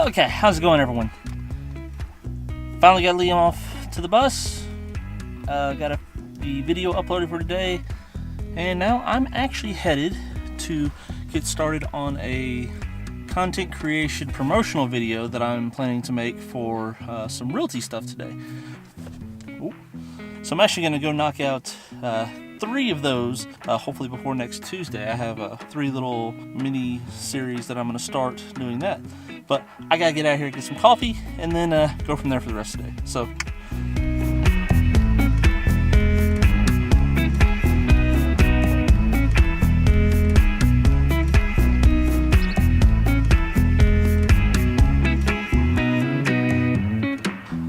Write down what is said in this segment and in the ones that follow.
Okay, how's it going, everyone? Finally got Liam off to the bus. Got the video uploaded for today, and now I'm actually headed to get started on a content creation promotional video that I'm planning to make for some realty stuff today. Ooh. So I'm actually going to go knock out 3 of those, hopefully before next Tuesday. I have 3 little mini series that I'm going to start doing that. But I gotta get out here, get some coffee, and then go from there for the rest of the day. So.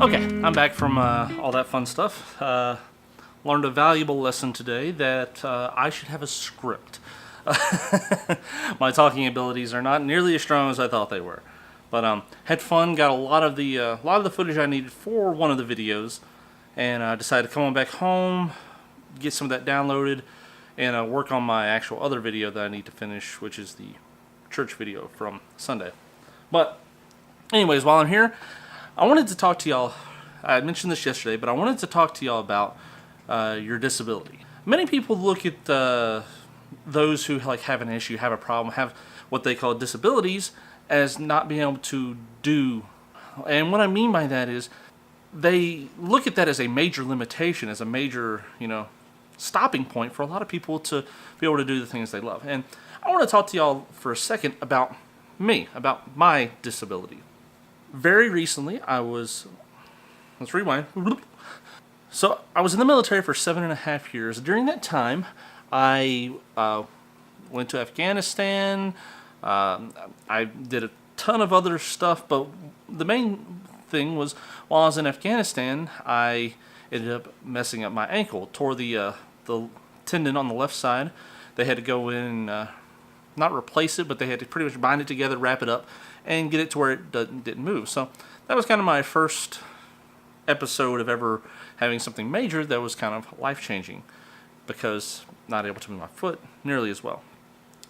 Okay, I'm back from all that fun stuff. Learned a valuable lesson today that I should have a script. My talking abilities are not nearly as strong as I thought they were. But had fun, got a lot of the footage I needed for one of the videos, and I decided to come on back home, get some of that downloaded, and work on my actual other video that I need to finish, which is the church video from Sunday. But anyways, while I'm here, I wanted to talk to y'all. I mentioned this yesterday, but I wanted to talk to y'all about your disability. Many people look at those who have an issue, have a problem, have what they call disabilities, as not being able to do. And what I mean by that is they look at that as a major limitation, as a major, stopping point for a lot of people to be able to do the things they love. And I want to talk to y'all for a second about me, about my disability. Very recently, let's rewind. So I was in the military for 7.5 years. During that time, I went to Afghanistan. I did a ton of other stuff, but the main thing was while I was in Afghanistan, I ended up messing up my ankle, tore the tendon on the left side. They had to go in and not replace it, but they had to pretty much bind it together, wrap it up, and get it to where it didn't move. So that was kind of my first episode of ever having something major that was kind of life-changing, because not able to move my foot nearly as well.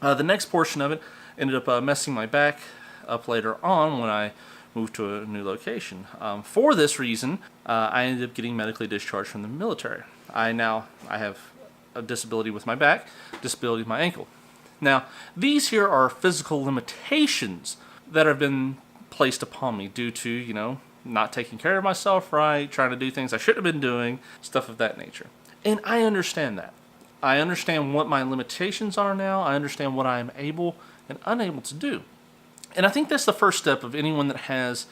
The next portion of it ended up messing my back up later on when I moved to a new location. For this reason, I ended up getting medically discharged from the military. I have a disability with my back, disability with my ankle. Now, these here are physical limitations that have been placed upon me due to, not taking care of myself right, trying to do things I shouldn't have been doing, stuff of that nature. And I understand that. I understand what my limitations are now. I understand what I am able and unable to do. And I think that's the first step of anyone that has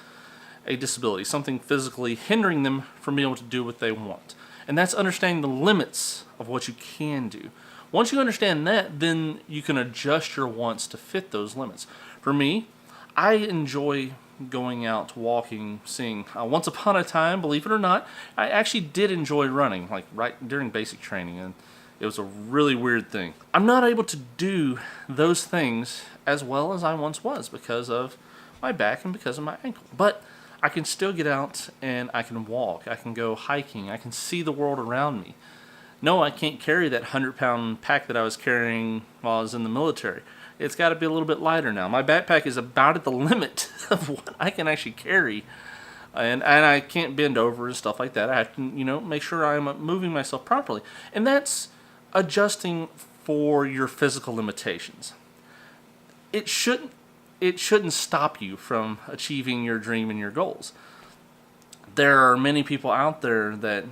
a disability, something physically hindering them from being able to do what they want. And that's understanding the limits of what you can do. Once you understand that, then you can adjust your wants to fit those limits. For me, I enjoy going out, walking, seeing. Once upon a time, believe it or not, I actually did enjoy running, like right during basic training, and it was a really weird thing. I'm not able to do those things as well as I once was because of my back and because of my ankle. But I can still get out and I can walk. I can go hiking. I can see the world around me. No, I can't carry that 100-pound pack that I was carrying while I was in the military. It's got to be a little bit lighter now. My backpack is about at the limit of what I can actually carry. And I can't bend over and stuff like that. I have to, make sure I'm moving myself properly. And that's adjusting for your physical limitations. It shouldn't stop you from achieving your dream and your goals. There are many people out there that,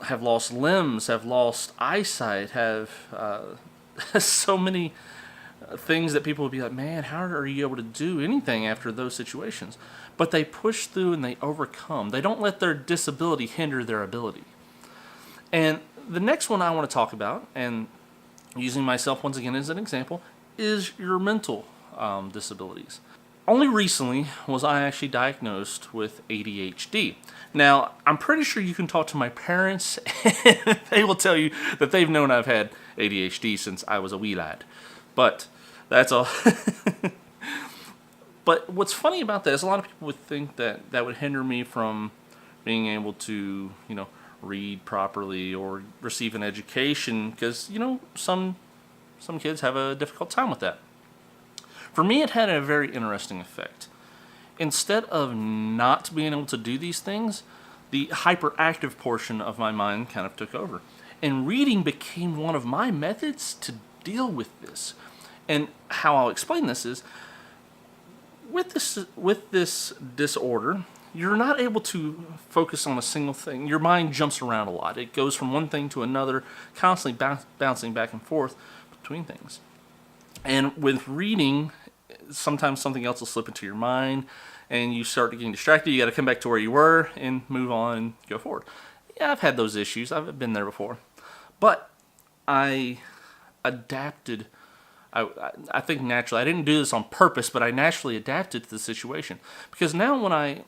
have lost limbs, have lost eyesight, have so many things that people would be like, man, how are you able to do anything after those situations? But they push through and they overcome. They don't let their disability hinder their ability. And the next one I want to talk about, and using myself once again as an example, is your mental disabilities. Only recently was I actually diagnosed with ADHD. Now, I'm pretty sure you can talk to my parents and they will tell you that they've known I've had ADHD since I was a wee lad. But that's all. But what's funny about that is a lot of people would think that that would hinder me from being able to, read properly or receive an education, because, some kids have a difficult time with that. For me, it had a very interesting effect. instead of not being able to do these things, the hyperactive portion of my mind kind of took over. And reading became one of my methods to deal with this. And how I'll explain this is, with this disorder, you're not able to focus on a single thing. Your mind jumps around a lot. It goes from one thing to another, constantly bouncing back and forth between things. And with reading, sometimes something else will slip into your mind, and you start getting distracted. You got to come back to where you were and move on and go forward. Yeah, I've had those issues. I've been there before. But I adapted. I think naturally. I didn't do this on purpose, but I naturally adapted to the situation. Because now when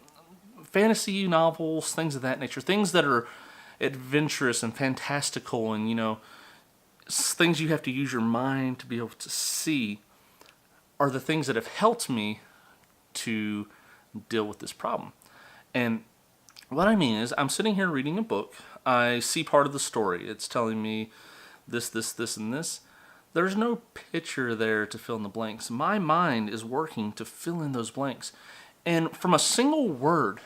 fantasy novels, things of that nature, things that are adventurous and fantastical and, you know, things you have to use your mind to be able to see, are the things that have helped me to deal with this problem. And what I mean is, I'm sitting here reading a book. I see part of the story. It's telling me this, and this. There's no picture there to fill in the blanks. My mind is working to fill in those blanks. And from a single word,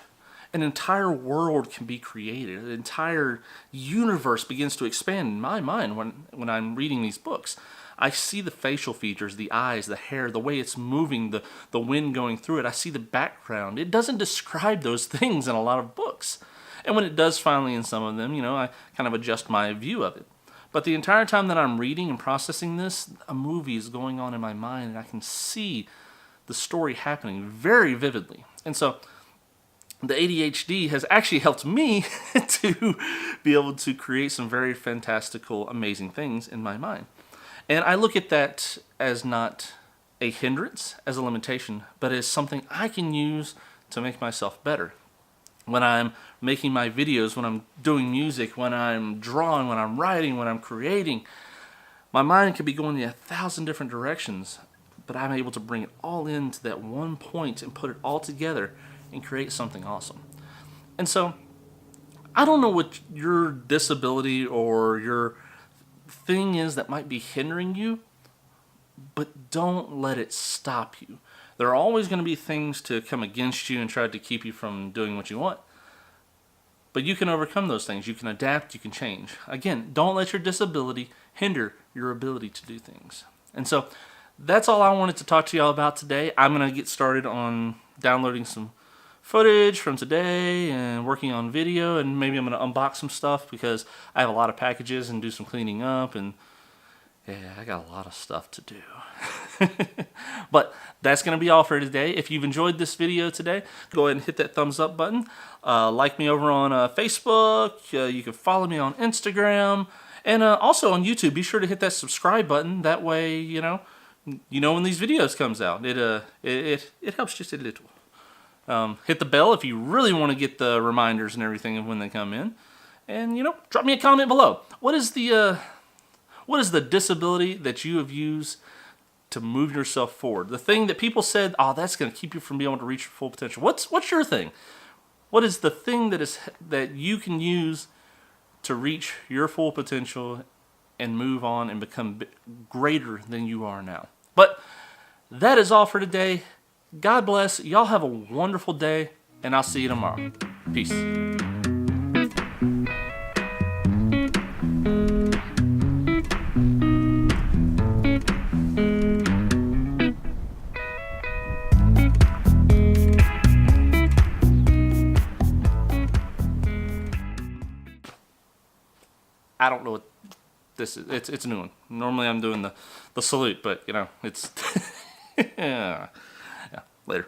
an entire world can be created. An entire universe begins to expand in my mind when I'm reading these books. I see the facial features, the eyes, the hair, the way it's moving, the wind going through it. I see the background. It doesn't describe those things in a lot of books. And when it does finally in some of them, you know, I kind of adjust my view of it. But the entire time that I'm reading and processing this, a movie is going on in my mind, and I can see the story happening very vividly. And so the ADHD has actually helped me to be able to create some very fantastical, amazing things in my mind. And I look at that as not a hindrance, as a limitation, but as something I can use to make myself better. When I'm making my videos, when I'm doing music, when I'm drawing, when I'm writing, when I'm creating, my mind could be going in 1,000 different directions, but I'm able to bring it all into that one point and put it all together and create something awesome. And so, I don't know what your disability or your thing is that might be hindering you, but don't let it stop you. There are always going to be things to come against you and try to keep you from doing what you want. But you can overcome those things. You can adapt, you can change. Again, don't let your disability hinder your ability to do things. And so that's all I wanted to talk to y'all about today. I'm going to get started on downloading some footage from today and working on video, and maybe I'm going to unbox some stuff because I have a lot of packages and do some cleaning up, and yeah, I got a lot of stuff to do. But that's going to be all for today. If you've enjoyed this video today, go ahead and hit that thumbs up button. Like me over on Facebook. You can follow me on Instagram. And also on YouTube, be sure to hit that subscribe button. That way, you know when these videos comes out. It helps just a little. Hit the bell if you really want to get the reminders and everything of when they come in. And, drop me a comment below. What is the disability that you have used to move yourself forward? The thing that people said, oh, that's going to keep you from being able to reach your full potential. What's your thing? What is the thing that you can use to reach your full potential and move on and become greater than you are now? But that is all for today. God bless. Y'all have a wonderful day, and I'll see you tomorrow. Peace. I don't know what this is. It's a new one. Normally I'm doing the salute, but it's yeah. Later.